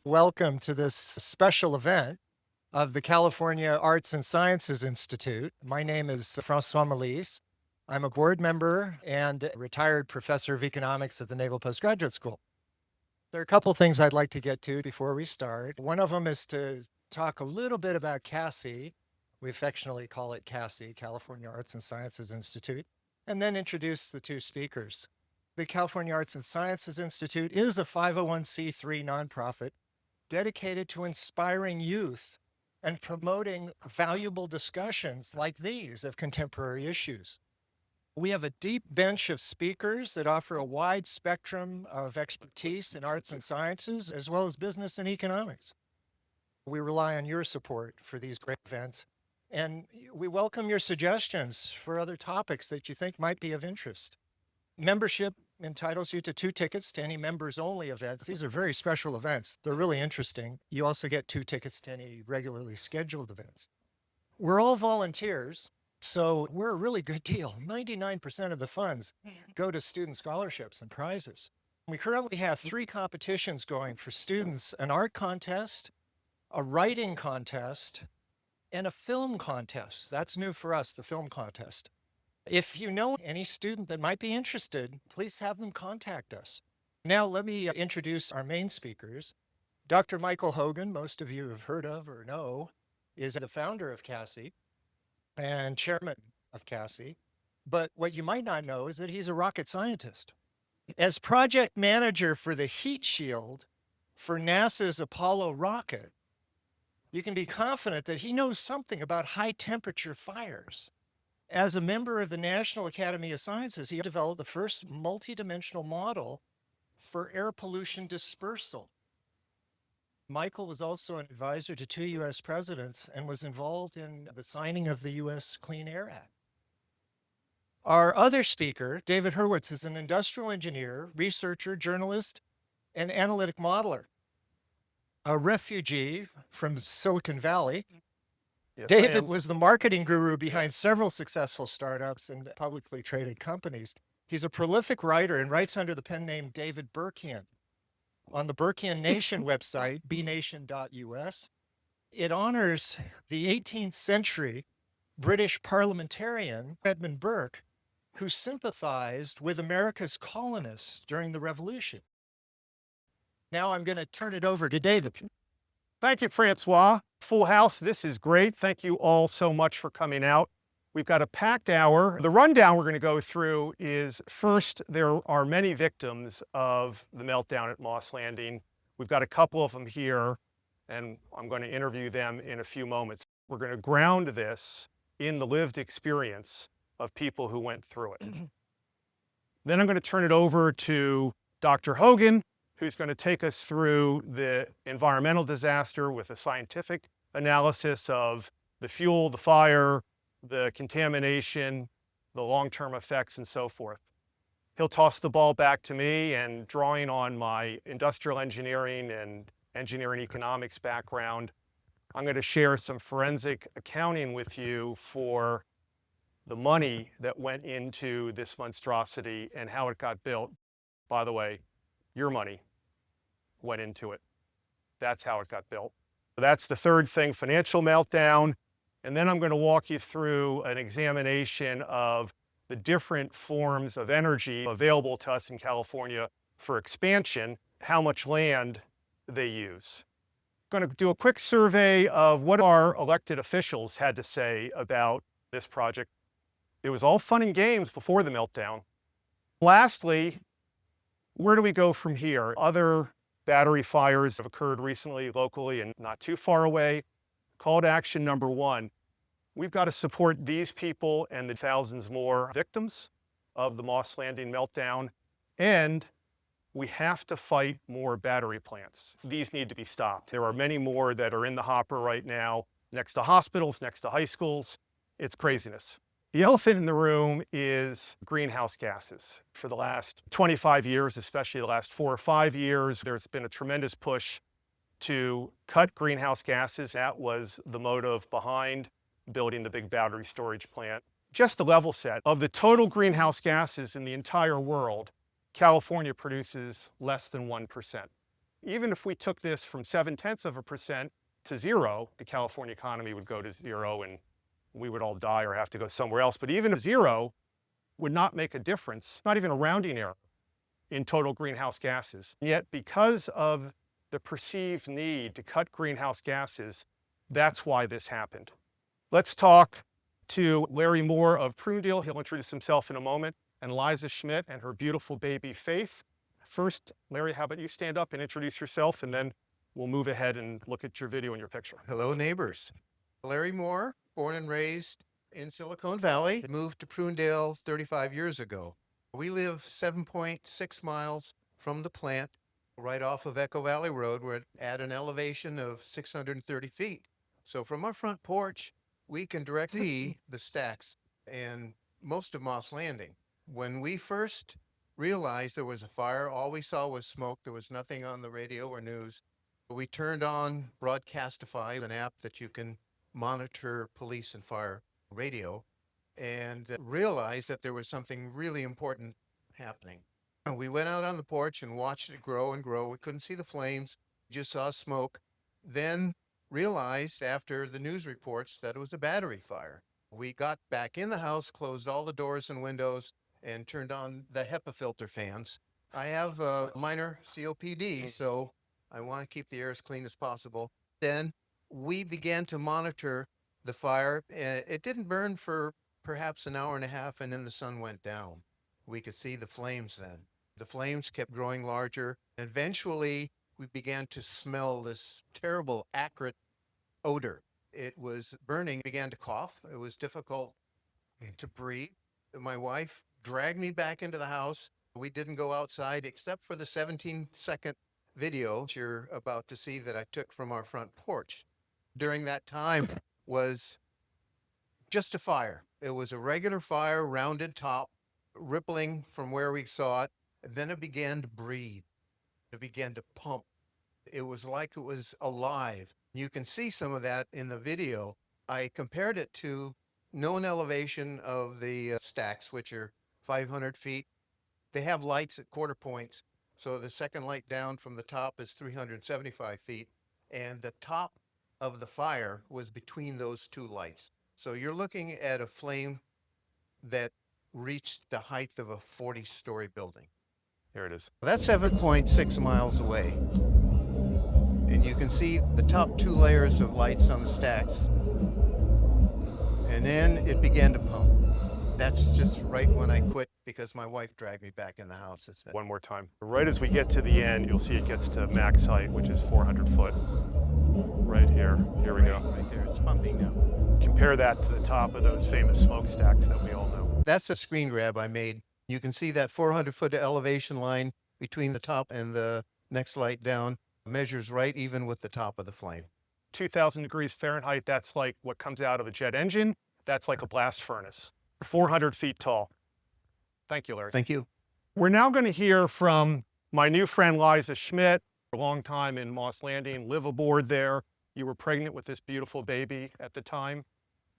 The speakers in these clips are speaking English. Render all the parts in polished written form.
Welcome to this special event of the California Arts and Sciences Institute. My name is François Melisse. I'm a board member and retired professor of economics at the Naval Postgraduate School. There are a couple things I'd like to get to before we start. One of them is to talk a little bit about CASI. We affectionately call it CASI, California Arts and Sciences Institute, and then introduce the two speakers. The California Arts and Sciences Institute is a 501c3 nonprofit dedicated to inspiring youth and promoting valuable discussions like these of contemporary issues. We have a deep bench of speakers that offer a wide spectrum of expertise in arts and sciences, as well as business and economics. We rely on your support for these great events, and we welcome your suggestions for other topics that you think might be of interest. Membership entitles you to 2 tickets to any members-only events. These are very special events. They're really interesting. You also get 2 tickets to any regularly scheduled events. We're all volunteers, so we're a really good deal. 99% of the funds go to student scholarships and prizes. We currently have 3 competitions going for students: an art contest, a writing contest, and a film contest. That's new for us, the film contest. If you know any student that might be interested, please have them contact us. Now, let me introduce our main speakers. Dr. Michael Hogan, most of you have heard of or know, is the founder of CASI and chairman of CASI. But what you might not know is that he's a rocket scientist. As project manager for the heat shield for NASA's Apollo rocket, you can be confident that he knows something about high temperature fires. As a member of the National Academy of Sciences, he developed the first multidimensional model for air pollution dispersal. Michael was also an advisor to 2 U.S. presidents and was involved in the signing of the U.S. Clean Air Act. Our other speaker, David Hurwitz, is an industrial engineer, researcher, journalist, and analytic modeler. A refugee from Silicon Valley, Yes, David was the marketing guru behind several successful startups and publicly traded companies. He's a prolific writer and writes under the pen name David Burkian. On the Burkian Nation website, bnation.us, it honors the 18th century British parliamentarian Edmund Burke, who sympathized with America's colonists during the Revolution. Now I'm going to turn it over to David. Thank you, Francois. Full house. This is great. Thank you all so much for coming out. We've got a packed hour. The rundown we're going to go through is, first, there are many victims of the meltdown at Moss Landing. We've got a couple of them here, and I'm going to interview them in a few moments. We're going to ground this in the lived experience of people who went through it. Then I'm going to turn it over to Dr. Hogan, who's going to take us through the environmental disaster with a scientific analysis of the fuel, the fire, the contamination, the long-term effects, and so forth. He'll toss the ball back to me, and drawing on my industrial engineering and engineering economics background, I'm going to share some forensic accounting with you for the money that went into this monstrosity and how it got built. By the way, your money went into it. That's how it got built. That's the third thing, financial meltdown. And then I'm going to walk you through an examination of the different forms of energy available to us in California for expansion, how much land they use. I'm going to do a quick survey of what our elected officials had to say about this project. It was all fun and games before the meltdown. Lastly, where do we go from here? Other battery fires have occurred recently, locally, and not too far away. Call to action number 1. We've got to support these people and the thousands more victims of the Moss Landing meltdown, and we have to fight more battery plants. These need to be stopped. There are many more that are in the hopper right now, next to hospitals, next to high schools. It's craziness. The elephant in the room is greenhouse gases. For the last 25 years, especially the last 4 or 5 years, there's been a tremendous push to cut greenhouse gases. That was the motive behind building the big battery storage plant. Just a level set, of the total greenhouse gases in the entire world, California produces less than 1%. Even if we took this from 0.7% to zero, the California economy would go to zero and we would all die or have to go somewhere else. But even if zero would not make a difference, not even a rounding error in total greenhouse gases. Yet because of the perceived need to cut greenhouse gases, that's why this happened. Let's talk to Larry Moore of Prunedale. He'll introduce himself in a moment, and Liza Schmidt and her beautiful baby, Faith. First, Larry, how about you stand up and introduce yourself, and then we'll move ahead and look at your video and your picture. Hello, neighbors. Larry Moore, born and raised in Silicon Valley, moved to Prunedale 35 years ago. We live 7.6 miles from the plant, right off of Echo Valley Road. We're at an elevation of 630 feet. So from our front porch, we can directly see the stacks and most of Moss Landing. When we first realized there was a fire, all we saw was smoke. There was nothing on the radio or news. We turned on Broadcastify, an app that you can monitor police and fire radio, and realized that there was something really important happening. And we went out on the porch and watched it grow and grow. We couldn't see the flames, just saw smoke. Then realized after the news reports that it was a battery fire. We got back in the house, closed all the doors and windows, and turned on the HEPA filter fans. I have a minor COPD, so I want to keep the air as clean as possible. Then we began to monitor the fire. It didn't burn for perhaps an hour and a half, and then the sun went down. We could see the flames then. The flames kept growing larger. Eventually, we began to smell this terrible, acrid odor. It was burning, began to cough. It was difficult to breathe. My wife dragged me back into the house. We didn't go outside except for the 17-second video you're about to see that I took from our front porch. During that time was just a fire. It was a regular fire, rounded top, rippling from where we saw it. Then it began to breathe. It began to pump. It was like it was alive. You can see some of that in the video. I compared it to known elevation of the stacks, which are 500 feet. They have lights at quarter points. So the second light down from the top is 375 feet. And the top of the fire was between those two lights. So you're looking at a flame that reached the height of a 40-story building. Here it is. That's 7.6 miles away. And you can see the top two layers of lights on the stacks. And then it began to pump. That's just right when I quit because my wife dragged me back in the house. One more time. Right as we get to the end, you'll see it gets to max height, which is 400 foot. Right here. Here we go. Right there. It's pumping now. Compare that to the top of those famous smokestacks that we all know. That's a screen grab I made. You can see that 400-foot elevation line between the top and the next light down measures right even with the top of the flame. 2,000 degrees Fahrenheit, that's like what comes out of a jet engine. That's like a blast furnace. 400 feet tall. Thank you, Larry. Thank you. We're now going to hear from my new friend, Liza Schmidt, a long time in Moss Landing, live aboard there. You were pregnant with this beautiful baby at the time.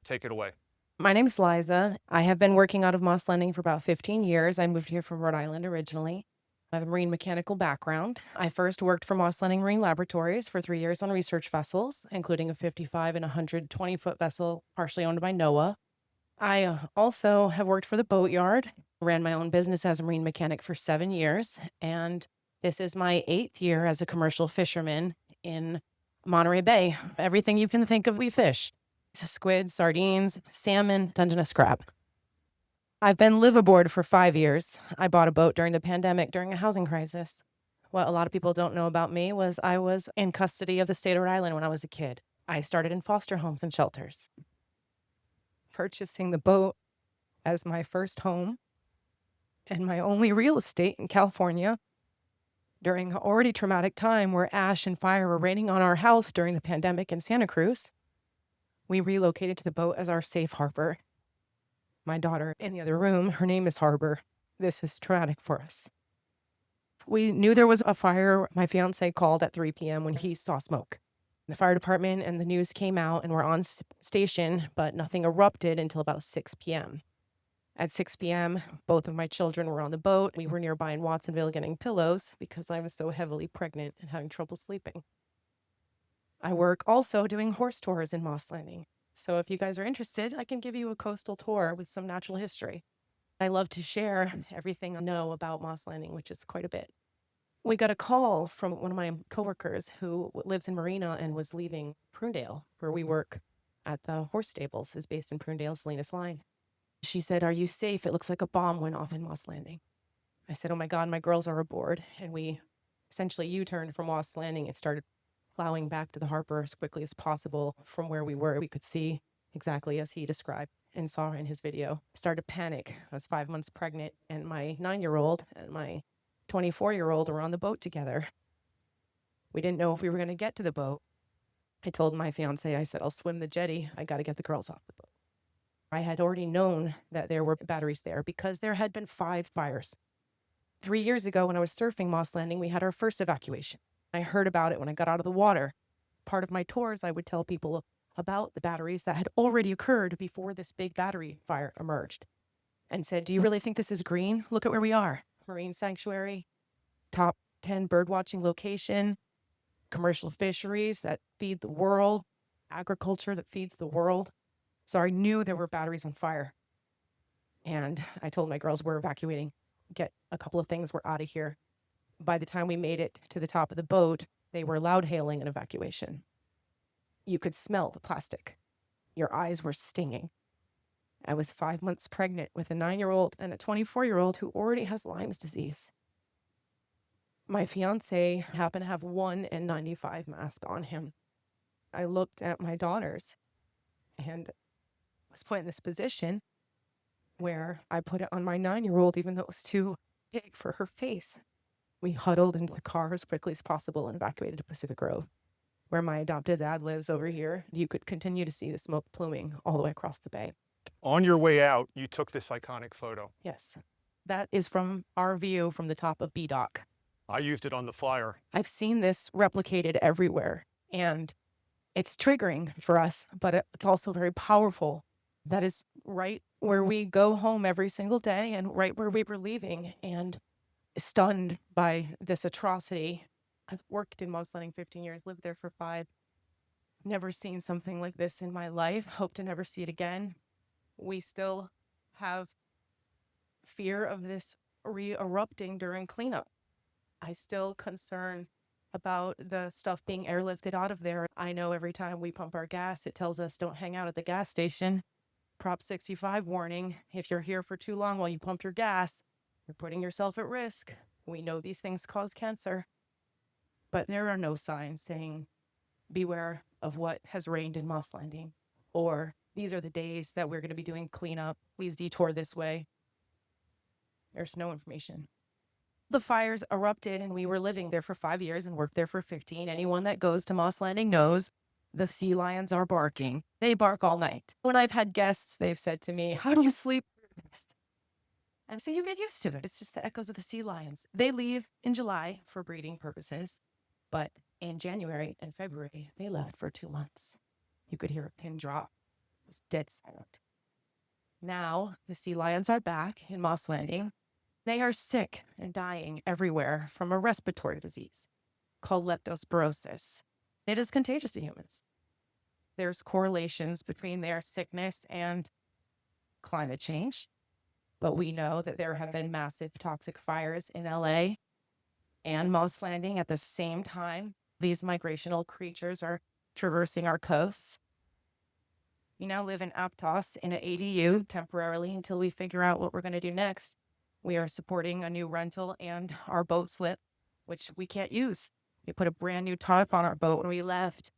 Take it away. My name's Liza. I have been working out of Moss Landing for about 15 years. I moved here from Rhode Island originally. I have a marine mechanical background. I first worked for Moss Landing Marine Laboratories for 3 years on research vessels, including a 55 and 120-foot vessel partially owned by NOAA. I also have worked for the boatyard, ran my own business as a marine mechanic for 7 years, and this is my 8th year as a commercial fisherman in Monterey Bay. Everything you can think of, we fish. Squid, sardines, salmon, Dungeness crab. I've been live aboard for 5 years. I bought a boat during the pandemic during a housing crisis. What a lot of people don't know about me was I was in custody of the state of Rhode Island when I was a kid. I started in foster homes and shelters. Purchasing the boat as my first home and my only real estate in California during an already traumatic time where ash and fire were raining on our house during the pandemic in Santa Cruz, we relocated to the boat as our safe harbor. My daughter in the other room, her name is Harbor. This is traumatic for us. We knew there was a fire. My fiance called at 3 p.m. when he saw smoke. The fire department and the news came out and were on station, but nothing erupted until about 6 p.m. At 6 p.m., both of my children were on the boat. We were nearby in Watsonville getting pillows because I was so heavily pregnant and having trouble sleeping. I work also doing horse tours in Moss Landing. So if you guys are interested, I can give you a coastal tour with some natural history. I love to share everything I know about Moss Landing, which is quite a bit. We got a call from one of my coworkers who lives in Marina and was leaving Prunedale, where we work at the horse stables, is based in Prunedale, Salinas Line. She said, "Are you safe? It looks like a bomb went off in Moss Landing." I said, "Oh my God, my girls are aboard." And we essentially U-turned from Moss Landing and started plowing back to the harbor as quickly as possible from where we were. We could see exactly as he described and saw in his video. I started to panic. I was 5 months pregnant, and my 9-year-old and my 24-year-old were on the boat together. We didn't know if we were going to get to the boat. I told my fiance, I said, "I'll swim the jetty. I got to get the girls off the boat." I had already known that there were batteries there because there had been 5 fires. 3 years ago, when I was surfing Moss Landing, we had our first evacuation. I heard about it when I got out of the water. Part of my tours, I would tell people about the batteries that had already occurred before this big battery fire emerged, and said, "Do you really think this is green? Look at where we are. Marine sanctuary, top 10 birdwatching location, commercial fisheries that feed the world, agriculture that feeds the world." So I knew there were batteries on fire. And I told my girls, "We're evacuating. Get a couple of things. We're out of here." By the time we made it to the top of the boat, they were loud hailing an evacuation. You could smell the plastic. Your eyes were stinging. I was 5 months pregnant with a 9-year-old and a 24-year-old who already has Lyme's disease. My fiance happened to have one N95 mask on him. I looked at my daughters and was put in this position where I put it on my 9-year-old, even though it was too big for her face. We huddled into the car as quickly as possible and evacuated to Pacific Grove, where my adopted dad lives over here. You could continue to see the smoke pluming all the way across the bay. On your way out, you took this iconic photo. Yes. That is from our view from the top of B-Dock. I used it on the flyer. I've seen this replicated everywhere, and it's triggering for us, but it's also very powerful. That is right where we go home every single day and right where we were leaving, and stunned by this atrocity. I've worked in Moss Landing 15 years, lived there for 5. Never seen something like this in my life. Hope to never see it again. We still have fear of this re-erupting during cleanup. I still concern about the stuff being airlifted out of there. I know every time we pump our gas, it tells us don't hang out at the gas station. Prop 65 warning, if you're here for too long while you pump your gas, you're putting yourself at risk. We know these things cause cancer. But there are no signs saying, beware of what has rained in Moss Landing, or these are the days that we're going to be doing cleanup. Please detour this way. There's no information. The fires erupted and we were living there for 5 years and worked there for 15. Anyone that goes to Moss Landing knows the sea lions are barking. They bark all night. When I've had guests, they've said to me, "How do you sleep through this?" And so you get used to it. It's just the echoes of the sea lions. They leave in July for breeding purposes, but in January and February, they left for 2 months. You could hear a pin drop. It was dead silent. Now the sea lions are back in Moss Landing. They are sick and dying everywhere from a respiratory disease called leptospirosis. It is contagious to humans. There's correlations between their sickness and climate change, but we know that there have been massive toxic fires in LA and Moss Landing at the same time. These migrational creatures are traversing our coasts. We now live in Aptos in an ADU temporarily until we figure out what we're going to do next. We are supporting a new rental and our boat slip, which we can't use. We put a brand new tarp on our boat when we left.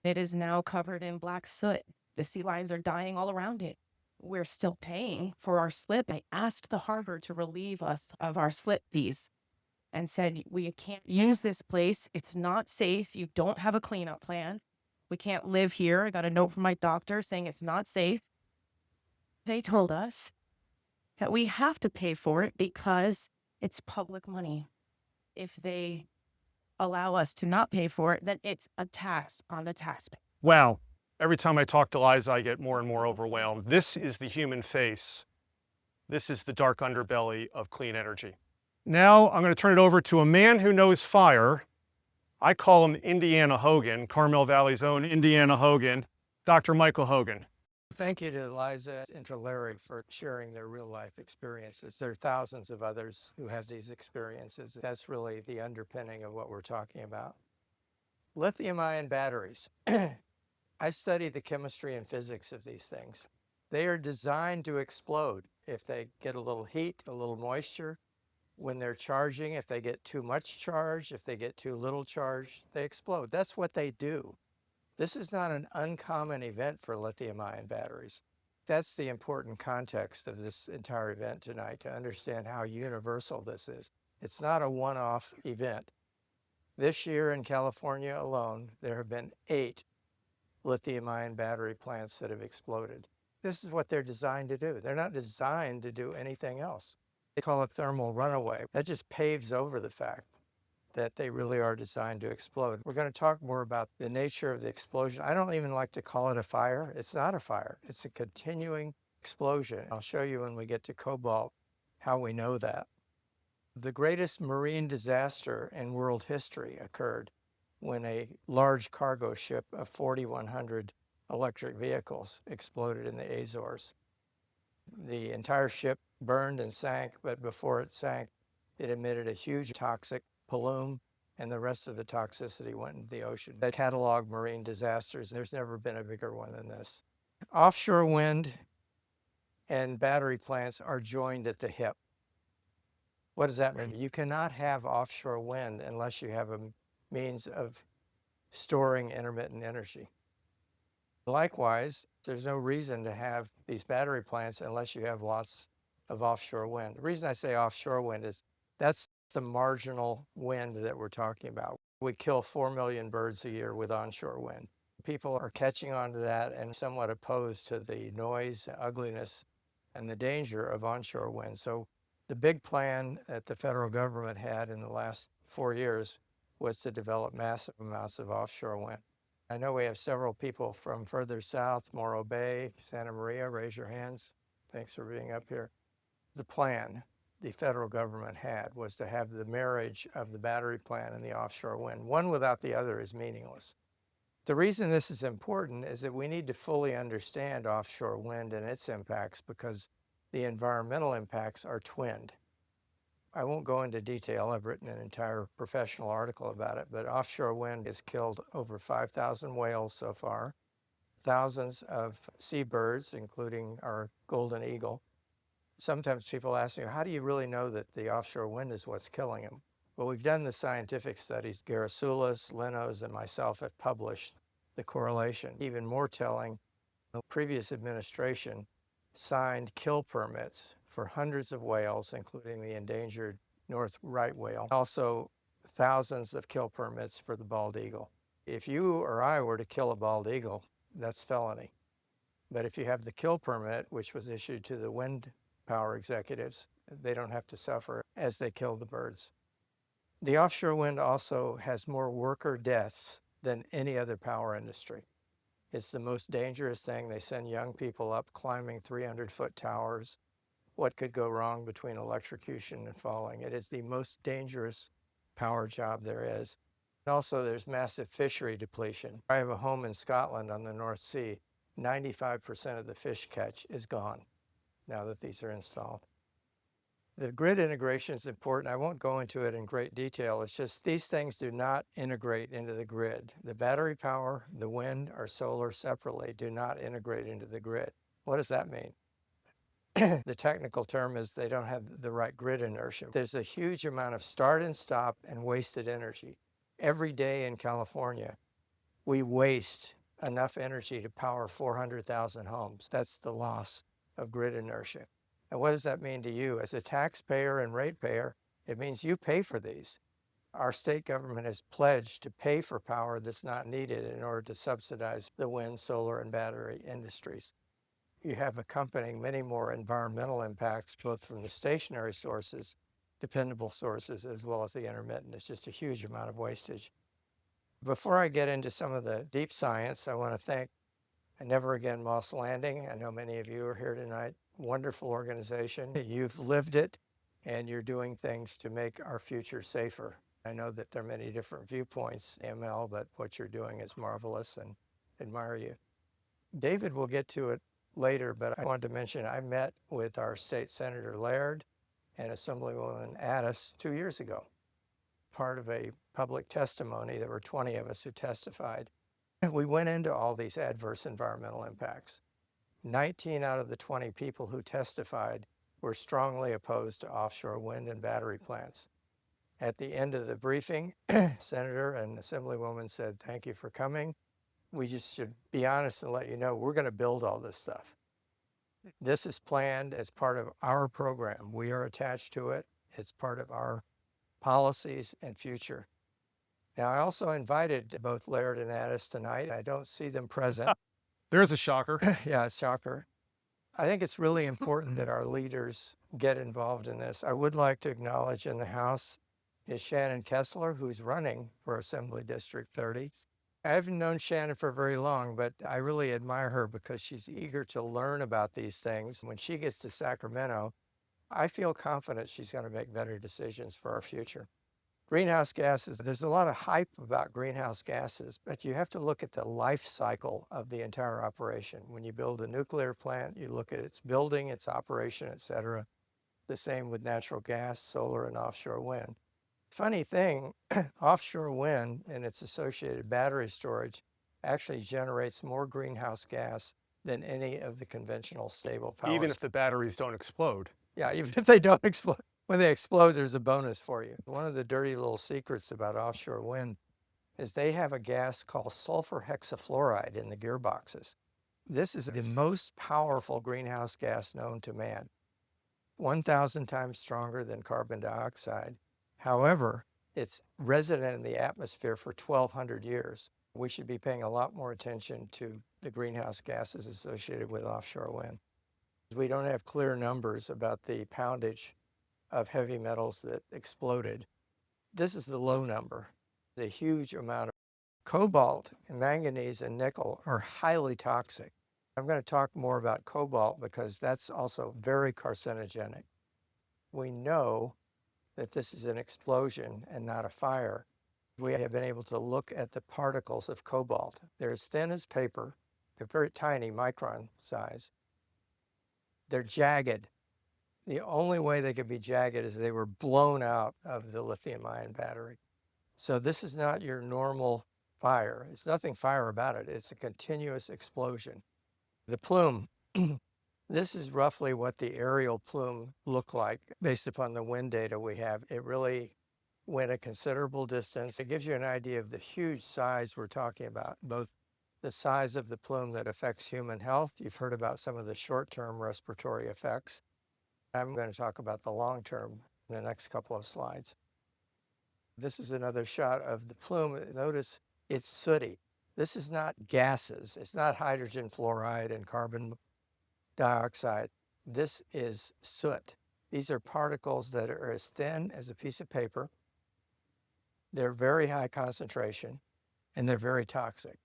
It is now covered in black soot. The sea lions are dying all around it. We're still paying for our slip. I asked the harbor to relieve us of our slip fees and said, we can't use this place. It's not safe. You don't have a cleanup plan. We can't live here. I got a note from my doctor saying it's not safe. They told us that we have to pay for it because it's public money. If they allow us to not pay for it, then it's a tax on the taxpayer. Wow. Every time I talk to Liza, I get more and more overwhelmed. This is the human face This is the dark underbelly of clean energy. Now I'm going to turn it over to a man who knows fire. I call him Indiana Hogan, Carmel Valley's own Indiana Hogan, Dr. Michael Hogan. Thank you to Liza and to Larry for sharing their real life experiences. There are thousands of others who have these experiences. That's really the underpinning of what we're talking about. Lithium-ion batteries. I study the chemistry and physics of these things. They are designed to explode if they get a little heat, a little moisture. When they're charging, if they get too much charge, if they get too little charge, they explode. That's what they do. This is not an uncommon event for lithium-ion batteries. That's the important context of this entire event tonight, to understand how universal this is. It's not a one-off event. This year in California alone, there have been 8 lithium-ion battery plants that have exploded. This is what they're designed to do. They're not designed to do anything else. They call it thermal runaway. That just paves over the fact that they really are designed to explode. We're going to talk more about the nature of the explosion. I don't even like to call it a fire. It's not a fire. It's a continuing explosion. I'll show you when we get to Cobalt how we know that. The greatest marine disaster in world history occurred when a large cargo ship of 4,100 electric vehicles exploded in the Azores. The entire ship burned and sank, but before it sank, it emitted a huge toxic plume, and the rest of the toxicity went into the ocean. That catalog marine disasters, there's never been a bigger one than this. Offshore wind and battery plants are joined at the hip. What does that mean? You cannot have offshore wind unless you have a means of storing intermittent energy. Likewise, there's no reason to have these battery plants unless you have lots of offshore wind. The reason I say offshore wind is that's the marginal wind that we're talking about. We kill 4 million birds a year with onshore wind. People are catching on to that and somewhat opposed to the noise, ugliness, and the danger of onshore wind. So the big plan that the federal government had in the last 4 years was to develop massive amounts of offshore wind. I know we have several people from further south, Morro Bay, Santa Maria. Raise your hands. Thanks for being up here. The plan the federal government had was to have the marriage of the battery plant and the offshore wind. One without the other is meaningless. The reason this is important is that we need to fully understand offshore wind and its impacts because the environmental impacts are twinned. I won't go into detail. I've written an entire professional article about it, but offshore wind has killed over 5,000 whales so far, thousands of seabirds, including our golden eagle. Sometimes people ask me, how do you really know that the offshore wind is what's killing them? Well, we've done the scientific studies. Garasoulas, Linos, and myself have published the correlation. Even more telling, the previous administration signed kill permits for hundreds of whales, including the endangered north right whale. Also, thousands of kill permits for the bald eagle. If you or I were to kill a bald eagle, that's felony. But if you have the kill permit, which was issued to the wind power executives, they don't have to suffer as they kill the birds. The offshore wind also has more worker deaths than any other power industry. It's the most dangerous thing. They send young people up climbing 300-foot towers. What could go wrong between electrocution and falling? It is the most dangerous power job there is. Also, there's massive fishery depletion. I have a home in Scotland on the North Sea. 95% of the fish catch is gone now that these are installed. The grid integration is important. I won't go into it in great detail. It's just these things do not integrate into the grid. The battery power, the wind, or solar separately do not integrate into the grid. What does that mean? The technical term is they don't have the right grid inertia. There's a huge amount of start and stop and wasted energy. Every day in California, we waste enough energy to power 400,000 homes. That's the loss of grid inertia. And what does that mean to you? As a taxpayer and ratepayer, it means you pay for these. Our state government has pledged to pay for power that's not needed in order to subsidize the wind, solar, and battery industries. You have accompanying many more environmental impacts, both from the stationary sources, dependable sources, as well as the intermittent. It's just a huge amount of wastage. Before I get into some of the deep science, I want to thank Never Again Moss Landing. I know many of you are here tonight. wonderful organization. You've lived it, and you're doing things to make our future safer. I know that there are many different viewpoints, ML, but what you're doing is marvelous and admire you. David will get to it later, but I wanted to mention I met with our state senator Laird and Assemblywoman Addis 2 years ago, part of a public testimony. There were 20 of us who testified. And we went into all these adverse environmental impacts. 19 out of the 20 people who testified were strongly opposed to offshore wind and battery plants. At the end of the briefing, Senator and Assemblywoman said, "Thank you for coming. We just should be honest and let you know we're going to build all this stuff. This is planned as part of our program. We are attached to it. It's part of our policies and future." Now, I also invited both Laird and Addis tonight. I don't see them present. There's a shocker. Yeah, shocker. I think it's really important that our leaders get involved in this. I would like to acknowledge in the House is Shannon Kessler, who's running for Assembly District 30. I haven't known Shannon for very long, but I really admire her because she's eager to learn about these things. When she gets to Sacramento, I feel confident she's going to make better decisions for our future. Greenhouse gases, there's a lot of hype about greenhouse gases, but you have to look at the life cycle of the entire operation. When you build a nuclear plant, you look at its building, its operation, et cetera. The same with natural gas, solar, and offshore wind. Funny thing, offshore wind and its associated battery storage actually generates more greenhouse gas than any of the conventional stable power. Even if the batteries don't explode. Yeah, even if they don't explode. When they explode, there's a bonus for you. One of the dirty little secrets about offshore wind is they have a gas called sulfur hexafluoride in the gearboxes. This is the most powerful greenhouse gas known to man, 1,000 times stronger than carbon dioxide. However, it's resident in the atmosphere for 1,200 years. We should be paying a lot more attention to the greenhouse gases associated with offshore wind. We don't have clear numbers about the poundage of heavy metals that exploded. This is the low number. The huge amount of cobalt, and manganese, and nickel are highly toxic. I'm going to talk more about cobalt because that's also very carcinogenic. We know that this is an explosion and not a fire. We have been able to look at the particles of cobalt. They're as thin as paper. They're very tiny, micron size. They're jagged. The only way they could be jagged is they were blown out of the lithium-ion battery. So this is not your normal fire. It's nothing fire about it. It's a continuous explosion. The plume, this is roughly what the aerial plume looked like based upon the wind data we have. It really went a considerable distance. It gives you an idea of the huge size we're talking about, both the size of the plume that affects human health. You've heard about some of the short-term respiratory effects. I'm going to talk about the long-term in the next couple of slides. This is another shot of the plume. Notice it's sooty. This is not gases. It's not hydrogen fluoride and carbon dioxide. This is soot. These are particles that are as thin as a piece of paper. They're very high concentration, and they're very toxic.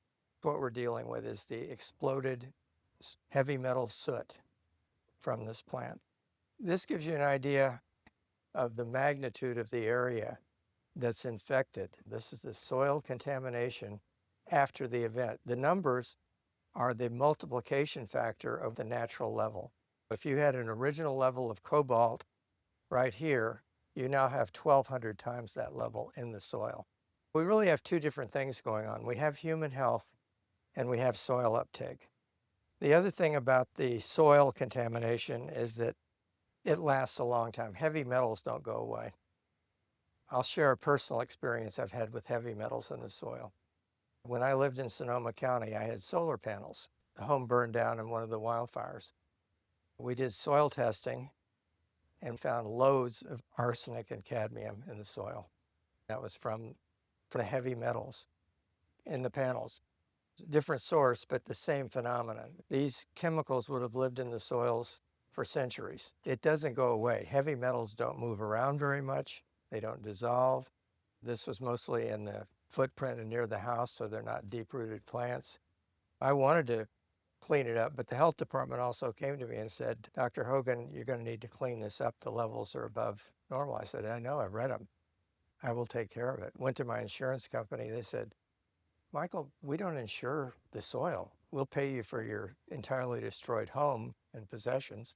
What we're dealing with is the exploded heavy metal soot from this plant. This gives you an idea of the magnitude of the area that's infected. This is the soil contamination after the event. The numbers are the multiplication factor of the natural level. If you had an original level of cobalt right here, you now have 1,200 times that level in the soil. We really have two different things going on. We have human health and we have soil uptake. The other thing about the soil contamination is that it lasts a long time. Heavy metals don't go away. I'll share a personal experience I've had with heavy metals in the soil. When I lived in Sonoma County, I had solar panels. The home burned down in one of the wildfires. We did soil testing and found loads of arsenic and cadmium in the soil. That was from the heavy metals in the panels. Different source, but the same phenomenon. These chemicals would have lived in the soils for centuries. It doesn't go away. Heavy metals don't move around very much. They don't dissolve. This was mostly in the footprint and near the house, so they're not deep-rooted plants. I wanted to clean it up. But the health department also came to me and said, Dr. Hogan, you're going to need to clean this up. The levels are above normal. I said, I know, I've read them. I will take care of it. Went to my insurance company. They said, Michael, we don't insure the soil. We'll pay you for your entirely destroyed home and possessions.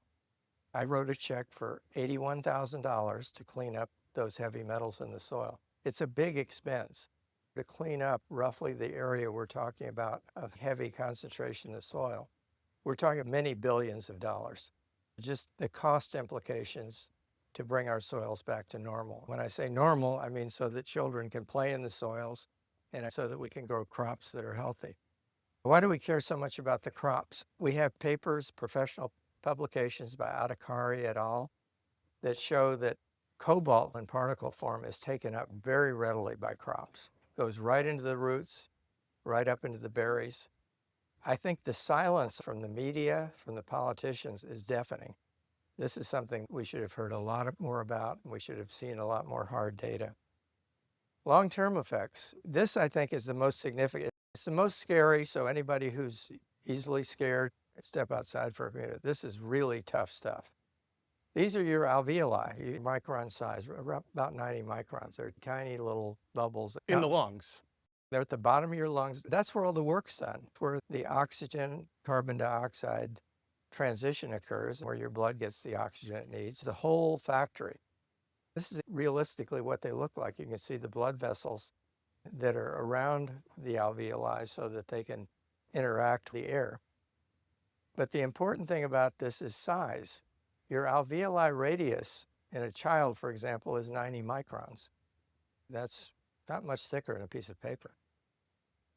I wrote a check for $81,000 to clean up those heavy metals in the soil. It's a big expense to clean up roughly the area we're talking about of heavy concentration of soil. We're talking many billions of dollars. Just the cost implications to bring our soils back to normal. When I say normal, I mean so that children can play in the soils and so that we can grow crops that are healthy. Why do we care so much about the crops? We have papers, professional publications by Adhikari et al. That show that cobalt in particle form is taken up very readily by crops. Goes right into the roots, right up into the berries. I think the silence from the media, from the politicians, is deafening. This is something we should have heard a lot more about, and we should have seen a lot more hard data. Long-term effects. This, I think, is the most significant. It's the most scary, so anybody who's easily scared, step outside for a minute. This is really tough stuff. These are your alveoli, micron size, about 90 microns. They're tiny little bubbles. In the lungs. They're at the bottom of your lungs. That's where all the work's done, where the oxygen, carbon dioxide transition occurs, where your blood gets the oxygen it needs. The whole factory. This is realistically what they look like. You can see the blood vessels that are around the alveoli so that they can interact with the air. But the important thing about this is size. Your alveoli radius in a child, for example, is 90 microns. That's not much thicker than a piece of paper.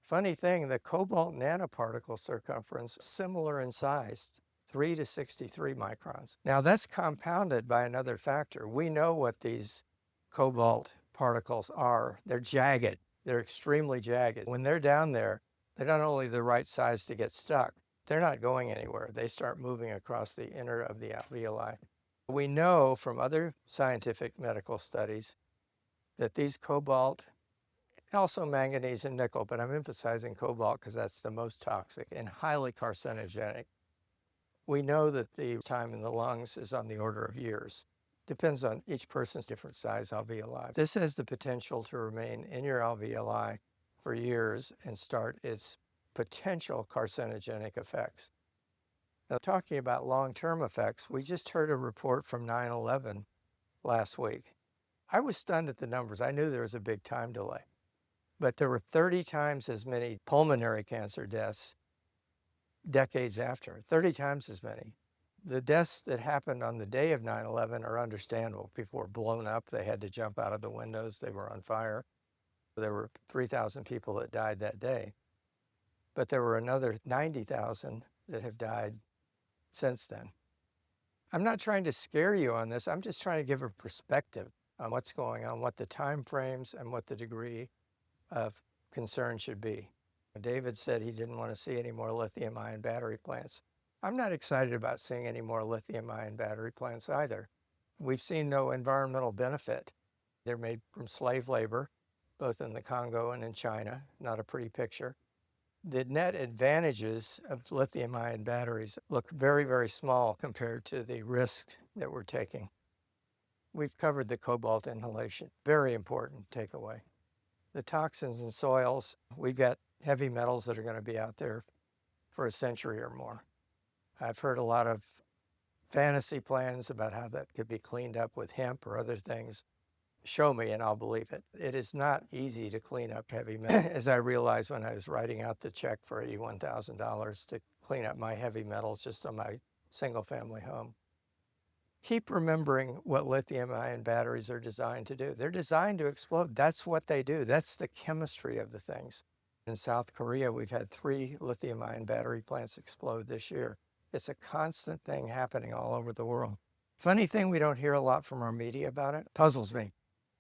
Funny thing, the cobalt nanoparticle circumference, similar in size, 3 to 63 microns. Now that's compounded by another factor. We know what these cobalt particles are. They're jagged. They're extremely jagged. When they're down there, they're not only the right size to get stuck, they're not going anywhere. They start moving across the inner of the alveoli. We know from other scientific medical studies that these cobalt, also manganese and nickel, but I'm emphasizing cobalt because that's the most toxic and highly carcinogenic. We know that the time in the lungs is on the order of years. Depends on each person's different size alveoli. This has the potential to remain in your alveoli for years and start its potential carcinogenic effects. Now, talking about long-term effects, we just heard a report from 9/11 last week. I was stunned at the numbers. I knew there was a big time delay, but there were 30 times as many pulmonary cancer deaths decades after, 30 times as many. The deaths that happened on the day of 9/11 are understandable. People were blown up. They had to jump out of the windows. They were on fire. There were 3,000 people that died that day. But there were another 90,000 that have died since then. I'm not trying to scare you on this. I'm just trying to give a perspective on what's going on, what the time frames and what the degree of concern should be. David said he didn't want to see any more lithium-ion battery plants. I'm not excited about seeing any more lithium-ion battery plants either. We've seen no environmental benefit. They're made from slave labor, both in the Congo and in China. Not a pretty picture. The net advantages of lithium-ion batteries look very, very small compared to the risk that we're taking. We've covered the cobalt inhalation. Very important takeaway. The toxins in soils, we've got heavy metals that are going to be out there for a century or more. I've heard a lot of fantasy plans about how that could be cleaned up with hemp or other things. Show me and I'll believe it. It is not easy to clean up heavy metals, as I realized when I was writing out the check for $81,000 to clean up my heavy metals just on my single-family home. Keep remembering what lithium-ion batteries are designed to do. They're designed to explode. That's what they do. That's the chemistry of the things. In South Korea, we've had 3 lithium-ion battery plants explode this year. It's a constant thing happening all over the world. Funny thing, we don't hear a lot from our media about it. Puzzles me.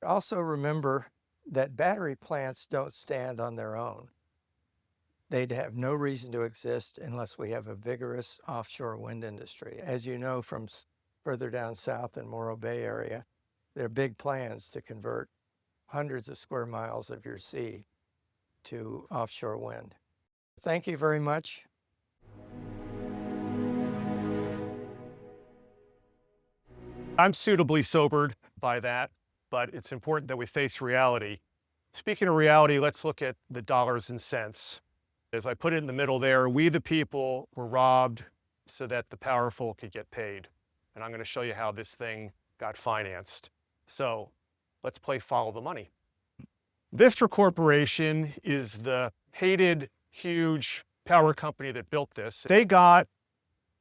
Also remember that battery plants don't stand on their own. They'd have no reason to exist unless we have a vigorous offshore wind industry. As you know from further down south in Morro Bay area, there are big plans to convert hundreds of square miles of your sea to offshore wind. Thank you very much. I'm suitably sobered by that, but it's important that we face reality. Speaking of reality, let's look at the dollars and cents. As I put it in the middle there, we the people were robbed so that the powerful could get paid. And I'm going to show you how this thing got financed. So let's play follow the money. Vistra Corporation is the hated, huge power company that built this. They got,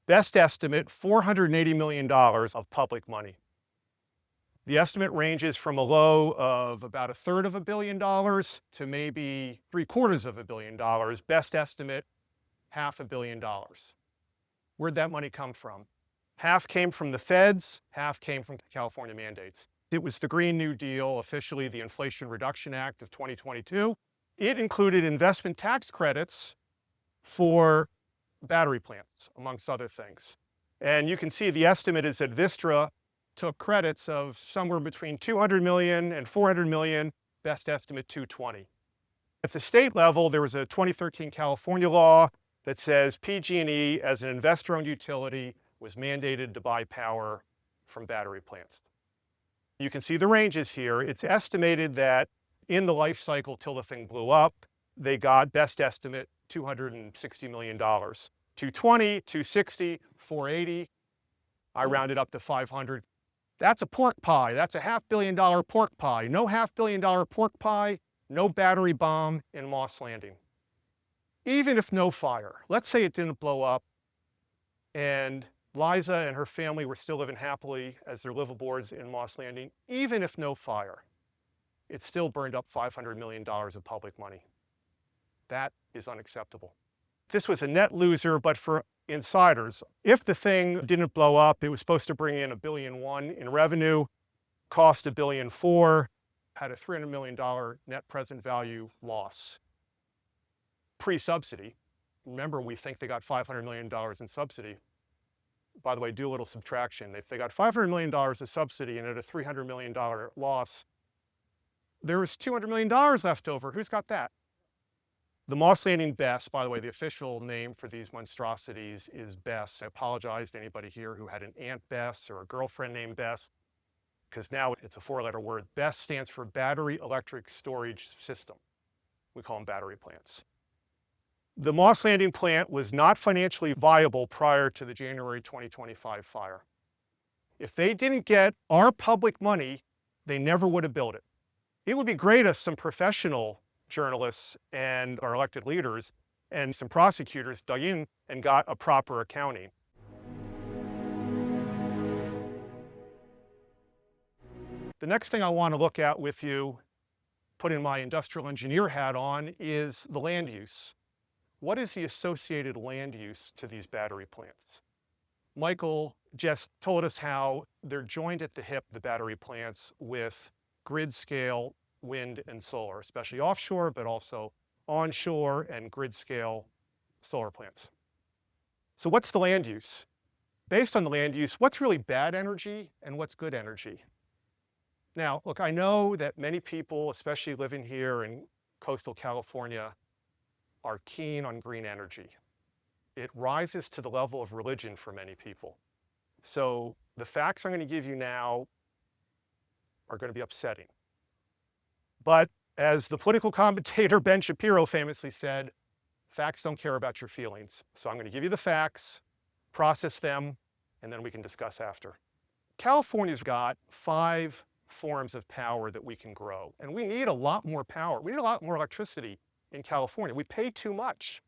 best estimate, $480 million of public money. The estimate ranges from a low of about $1/3 billion to maybe $750 million. Best estimate, $500 million. Where'd that money come from? Half came from the feds, half came from California mandates. It was the Green New Deal, officially the Inflation Reduction Act of 2022. It included investment tax credits for battery plants, amongst other things. And you can see the estimate is that Vistra took credits of somewhere between 200 million and 400 million, best estimate 220. At the state level, there was a 2013 California law that says PG&E, as an investor-owned utility, was mandated to buy power from battery plants. You can see the ranges here. It's estimated that in the life cycle till the thing blew up, they got, best estimate, $260 million. 220, 260, 480. I rounded up to 500. That's a pork pie. That's a $500 million pork pie. No $500 million pork pie, no battery bomb in Moss Landing. Even if no fire, let's say it didn't blow up and Liza and her family were still living happily as their liveaboards in Moss Landing. Even if no fire, it still burned up $500 million of public money. That is unacceptable. This was a net loser, but for insiders, if the thing didn't blow up, it was supposed to bring in $1.1 billion in revenue, cost $1.4 billion, had a $300 million net present value loss. Pre-subsidy. Remember, we think they got $500 million in subsidy. By the way, do a little subtraction. If they got $500 million of subsidy and at a $300 million loss, there was $200 million left over. Who's got that? The Moss Landing BESS, by the way, the official name for these monstrosities is BESS. I apologize to anybody here who had an aunt Bess or a girlfriend named Bess, because now it's a 4-letter word. BESS stands for Battery Electric Storage System. We call them battery plants. The Moss Landing plant was not financially viable prior to the January 2025 fire. If they didn't get our public money, they never would have built it. It would be great if some professional journalists and our elected leaders and some prosecutors dug in and got a proper accounting. The next thing I want to look at with you, putting my industrial engineer hat on, is the land use. What is the associated land use to these battery plants? Michael just told us how they're joined at the hip, the battery plants, with grid scale wind and solar, especially offshore, but also onshore and grid scale solar plants. So what's the land use? Based on the land use, what's really bad energy and what's good energy? Now, look, I know that many people, especially living here in coastal California, are keen on green energy. It rises to the level of religion for many people. So the facts I'm going to give you now are going to be upsetting. But as the political commentator Ben Shapiro famously said, facts don't care about your feelings. So I'm going to give you the facts, process them, and then we can discuss after. California's got 5 forms of power that we can grow, and we need a lot more power. We need a lot more electricity in California. We pay too much.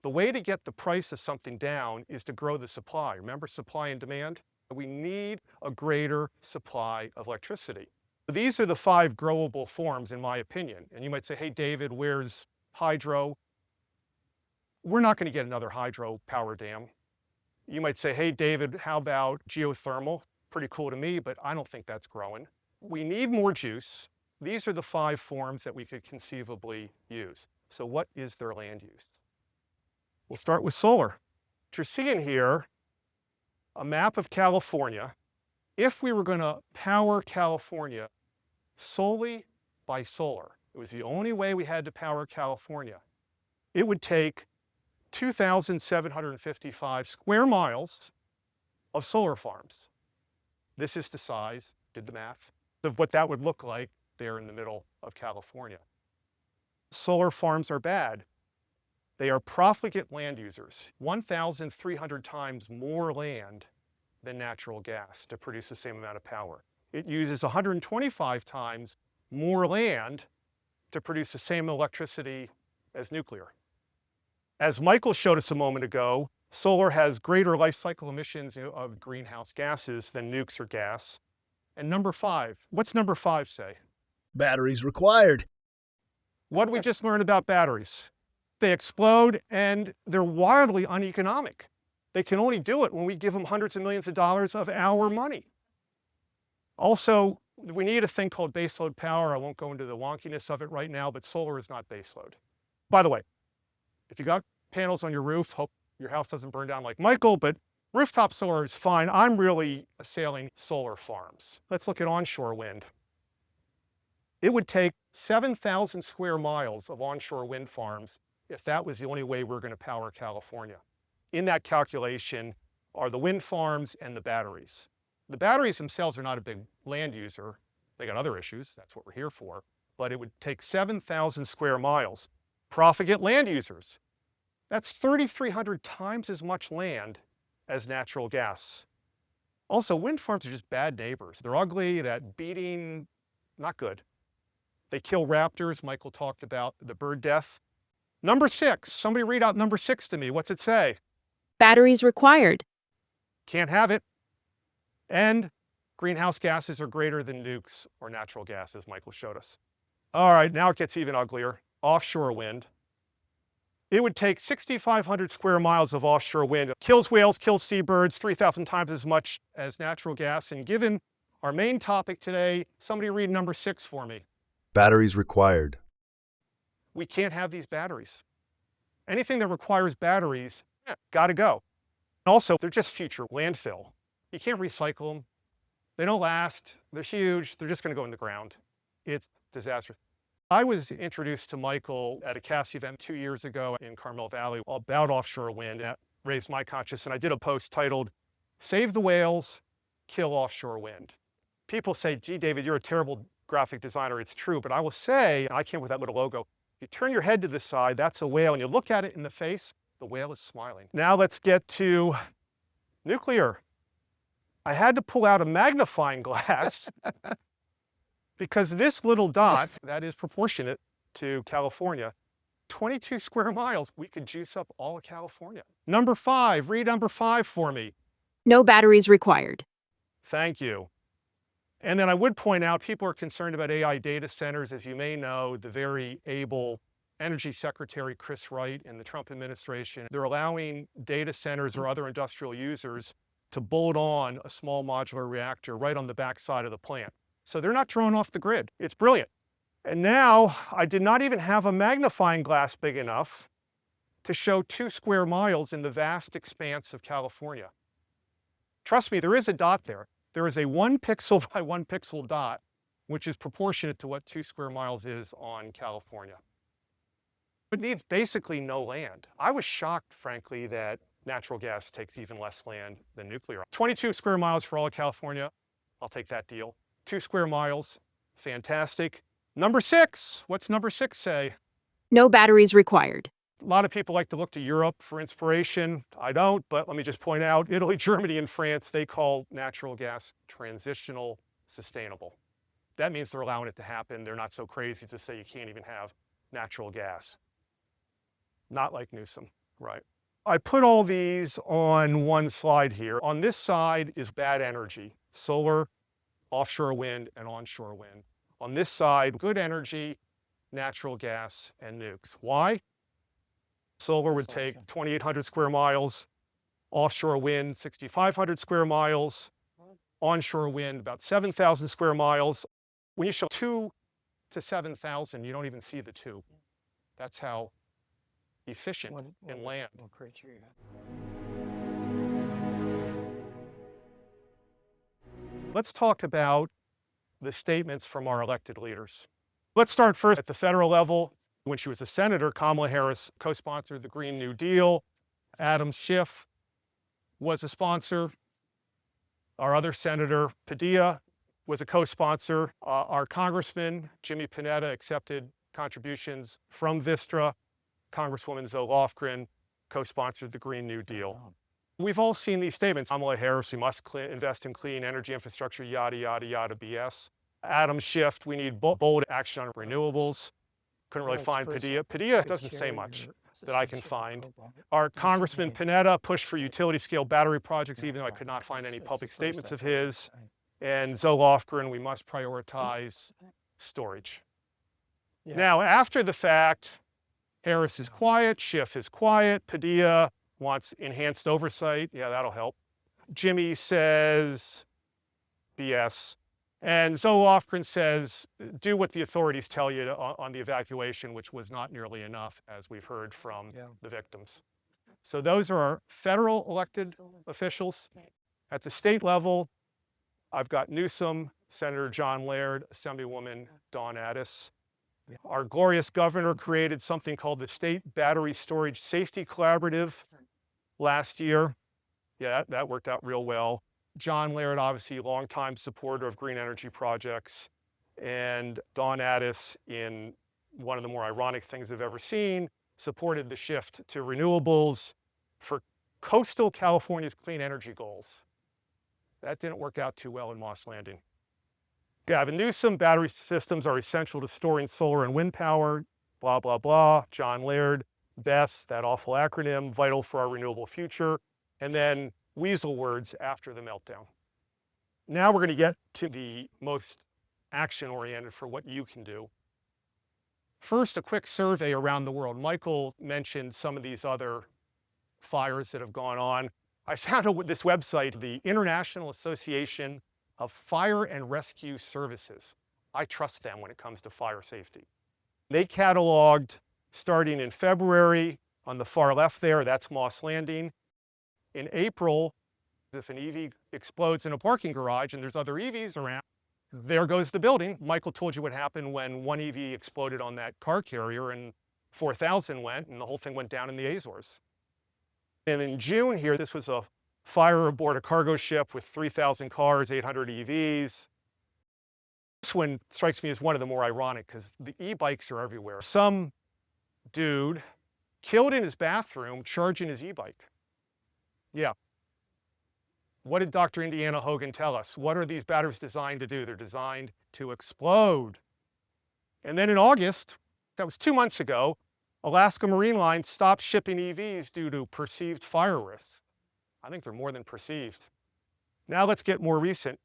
The way to get the price of something down is to grow the supply. Remember supply and demand? We need a greater supply of electricity. These are the 5 growable forms, in my opinion. And you might say, hey, David, where's hydro? We're not going to get another hydro power dam. You might say, hey, David, how about geothermal? Pretty cool to me, but I don't think that's growing. We need more juice. These are the 5 forms that we could conceivably use. So what is their land use? We'll start with solar. What you're seeing here, a map of California. If we were going to power California solely by solar, it was the only way we had to power California, it would take 2,755 square miles of solar farms. This is the size, did the math, of what that would look like there in the middle of California. Solar farms are bad. They are profligate land users, 1,300 times more land than natural gas to produce the same amount of power. It uses 125 times more land to produce the same electricity as nuclear. As Michael showed us a moment ago, solar has greater life cycle emissions of greenhouse gases than nukes or gas. And number 5, what's number 5 say? Batteries required. What did we just learn about batteries? They explode and they're wildly uneconomic. They can only do it when we give them hundreds of millions of dollars of our money. Also, we need a thing called baseload power. I won't go into the wonkiness of it right now, but solar is not baseload. By the way, if you got panels on your roof, hope your house doesn't burn down like Michael, but rooftop solar is fine. I'm really assailing solar farms. Let's look at onshore wind. It would take 7,000 square miles of onshore wind farms if that was the only way we're going to power California. In that calculation are the wind farms and the batteries. The batteries themselves are not a big land user. They got other issues. That's what we're here for. But it would take 7,000 square miles. Profligate land users. That's 3,300 times as much land as natural gas. Also, wind farms are just bad neighbors. They're ugly, that beating, not good. They kill raptors. Michael talked about the bird death. Number 6, somebody read out number 6 to me. What's it say? Batteries required. Can't have it. And greenhouse gases are greater than nukes or natural gas, as Michael showed us. All right, now it gets even uglier. Offshore wind. It would take 6,500 square miles of offshore wind. It kills whales, kills seabirds, 3,000 times as much as natural gas. And given our main topic today, somebody read number 6 for me. Batteries required. We can't have these batteries. Anything that requires batteries, gotta go. Also, they're just future landfill. You can't recycle them. They don't last. They're huge. They're just gonna go in the ground. It's disastrous. I was introduced to Michael at a CASI event 2 years ago in Carmel Valley about offshore wind. That raised my consciousness, and I did a post titled, "Save the Whales, Kill Offshore Wind." People say, gee, David, you're a terrible graphic designer. It's true, but I will say, and I came with that little logo, you turn your head to the side, that's a whale, and you look at it in the face, the whale is smiling. Now let's get to nuclear. I had to pull out a magnifying glass because this little dot, that is proportionate to California, 22 square miles, we could juice up all of California. Number 5, read number 5 for me. No batteries required. Thank you. And then I would point out, people are concerned about AI data centers. As you may know, the very able Energy Secretary Chris Wright in the Trump administration, they're allowing data centers or other industrial users to bolt on a small modular reactor right on the backside of the plant. So they're not drawn off the grid. It's brilliant. And now I did not even have a magnifying glass big enough to show 2 square miles in the vast expanse of California. Trust me, there is a dot there. There is a 1 pixel by 1 pixel dot, which is proportionate to what 2 square miles is on California. It needs basically no land. I was shocked, frankly, that natural gas takes even less land than nuclear. 22 square miles for all of California. I'll take that deal. 2 square miles, fantastic. Number 6, what's number 6 say? No batteries required. A lot of people like to look to Europe for inspiration. I don't, but let me just point out, Italy, Germany, and France, they call natural gas transitional sustainable. That means they're allowing it to happen. They're not so crazy to say you can't even have natural gas. Not like Newsom, right? I put all these on one slide here. On this side is bad energy, solar, offshore wind, and onshore wind. On this side, good energy, natural gas, and nukes. Why? Solar would take 2,800 square miles, offshore wind, 6,500 square miles, onshore wind, about 7,000 square miles. When you show 2 to 7,000, you don't even see the 2. That's how efficient in land. What creature you have? Let's talk about the statements from our elected leaders. Let's start first at the federal level. When she was a senator, Kamala Harris co-sponsored the Green New Deal. Adam Schiff was a sponsor. Our other senator, Padilla, was a co-sponsor. Our congressman, Jimmy Panetta, accepted contributions from Vistra. Congresswoman Zoe Lofgren co-sponsored the Green New Deal. We've all seen these statements. Kamala Harris, we must invest in clean energy infrastructure, yada, yada, yada, BS. Adam Schiff, we need bold action on renewables. Couldn't really find Padilla. Padilla doesn't say much that I can find. Our Congressman Panetta pushed for utility-scale battery projects, even though I could not find any public statements of his. And Zoe Lofgren, we must prioritize storage. Yeah. Now, after the fact, Harris is quiet, Schiff is quiet, Padilla wants enhanced oversight. Yeah, that'll help. Jimmy says BS. And Zoe Lofgren says, do what the authorities tell you on the evacuation, which was not nearly enough, as we've heard from the victims. So those are our federal elected officials. At the state level, I've got Newsom, Senator John Laird, Assemblywoman Dawn Addis. Our glorious governor created something called the State Battery Storage Safety Collaborative last year. Yeah, that worked out real well. John Laird, obviously, longtime supporter of green energy projects. And Dawn Addis, in one of the more ironic things I've ever seen, supported the shift to renewables for coastal California's clean energy goals. That didn't work out too well in Moss Landing. Gavin Newsom, battery systems are essential to storing solar and wind power, blah, blah, blah. John Laird, BESS, that awful acronym, vital for our renewable future. And then weasel words after the meltdown. Now we're going to get to the most action-oriented for what you can do. First, a quick survey around the world. Michael mentioned some of these other fires that have gone on. I found this website, the International Association of Fire and Rescue Services. I trust them when it comes to fire safety. They cataloged, starting in February, on the far left there, that's Moss Landing. In April, if an EV explodes in a parking garage and there's other EVs around, there goes the building. Michael told you what happened when one EV exploded on that car carrier and 4,000 went and the whole thing went down in the Azores. And in June here, this was a fire aboard a cargo ship with 3,000 cars, 800 EVs. This one strikes me as one of the more ironic because the e-bikes are everywhere. Some dude killed in his bathroom charging his e-bike. Yeah. What did Dr. Indiana Hogan tell us? What are these batteries designed to do? They're designed to explode. And then in August, that was 2 months ago, Alaska Marine Line stopped shipping EVs due to perceived fire risks. I think they're more than perceived. Now let's get more recent.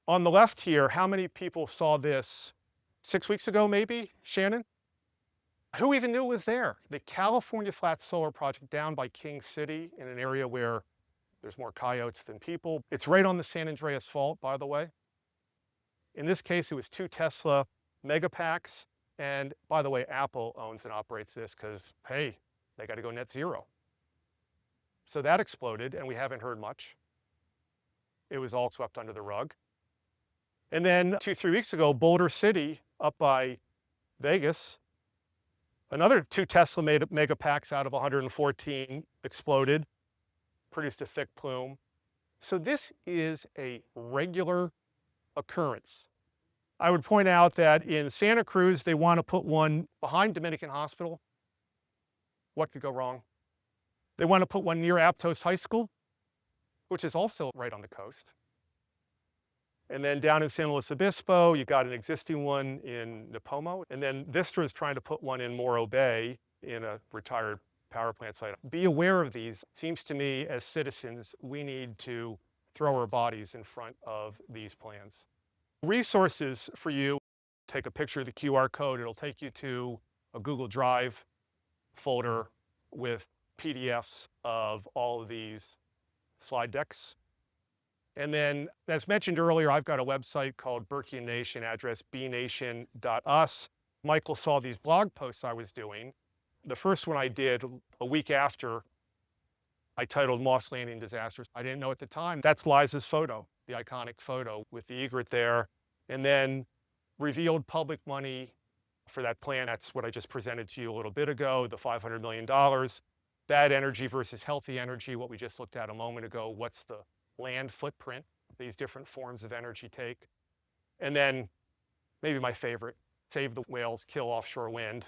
On the left here, how many people saw this 6 weeks ago, maybe, Shannon? Who even knew it was there? The California Flat Solar Project down by King City in an area where there's more coyotes than people. It's right on the San Andreas Fault, by the way. In this case, it was 2 Tesla Megapacks. And by the way, Apple owns and operates this because, hey, they got to go net zero. So that exploded, and we haven't heard much. It was all swept under the rug. And then 2-3 weeks ago, Boulder City, up by Vegas, another 2 Tesla Megapacks out of 114 exploded, produced a thick plume. So this is a regular occurrence. I would point out that in Santa Cruz, they want to put one behind Dominican Hospital. What could go wrong? They want to put one near Aptos High School, which is also right on the coast. And then down in San Luis Obispo, you've got an existing one in Nipomo. And then Vistra is trying to put one in Morro Bay in a retired power plant site. Be aware of these. It seems to me, as citizens, we need to throw our bodies in front of these plans. Resources for you, take a picture of the QR code. It'll take you to a Google Drive folder with PDFs of all of these slide decks. And then, as mentioned earlier, I've got a website called Berkey Nation, address bnation.us. Michael saw these blog posts I was doing. The first one I did a week after I titled Moss Landing Disasters. I didn't know at the time. That's Liza's photo, the iconic photo with the egret there. And then revealed public money for that plan. That's what I just presented to you a little bit ago, the $500 million. Bad energy versus healthy energy, what we just looked at a moment ago. What's the land footprint these different forms of energy take. And then maybe my favorite, save the whales, kill offshore wind.